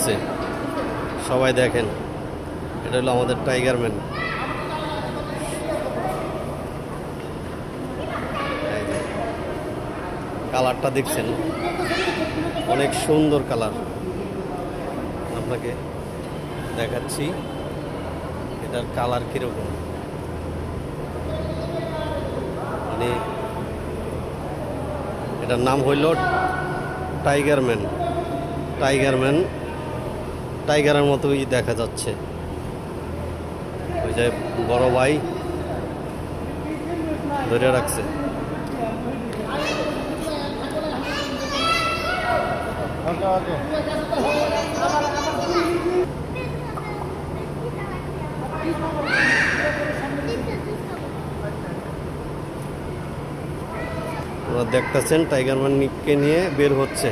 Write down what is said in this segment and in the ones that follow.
ঘুরতেছে, সবাই দেখেন। এটা হলো আমাদের টাইগার ম্যান। কালারটা দেখছেন, অনেক সুন্দর কালার। আপনাকে দেখাচ্ছি এটার কালার কিরকম। মানে এটার নাম হইল টাইগার ম্যান। টাইগার ম্যান টাইগারের মতোই দেখা যাচ্ছে। ওই যে বড় ভাই ধরে রাখছে। ওরা দেখতেছেন টাইগার ম্যানকে নিয়ে বের হচ্ছে।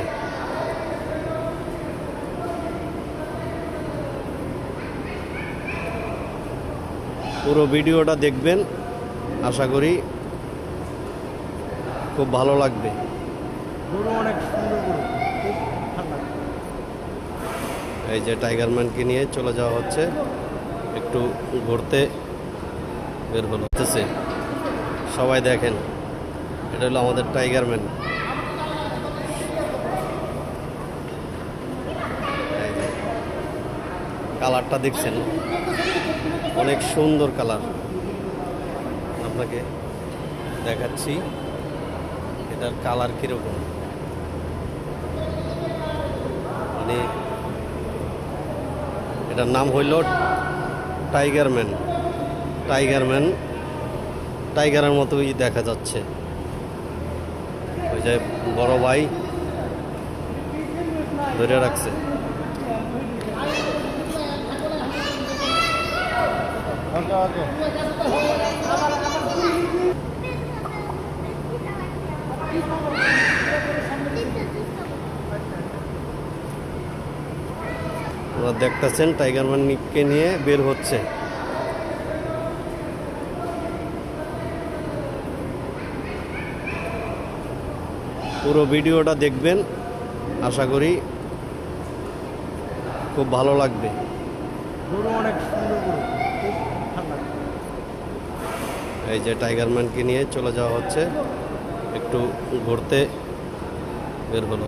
পুরো ভিডিওটা দেখবেন, আশা করি খুব ভালো লাগবে। এই যে টাইগার ম্যানকে নিয়ে চলে যাওয়া হচ্ছে, একটু ঘুরতে বের হচ্ছে। সবাই দেখেন, এটা হলো আমাদের টাইগার ম্যান। কালারটা দেখছেন, অনেক সুন্দর কালার। আপনাকে দেখাচ্ছি এটার কালার কিরকম। মানে এটার নাম হইল টাইগার ম্যান। টাইগার ম্যান টাইগারের মতোই দেখা যাচ্ছে। ওই যে বড় ভাই ধরে রাখছে। ওরা দেখতেছেন টাইগার ম্যানকে নিয়ে বের হচ্ছে। পুরো ভিডিওটা দেখবেন, আশা করি খুব ভালো লাগবে। এই যে টাইগার ম্যানকে নিয়ে চলে যাওয়া হচ্ছে, একটু ঘুরতে বের হলো।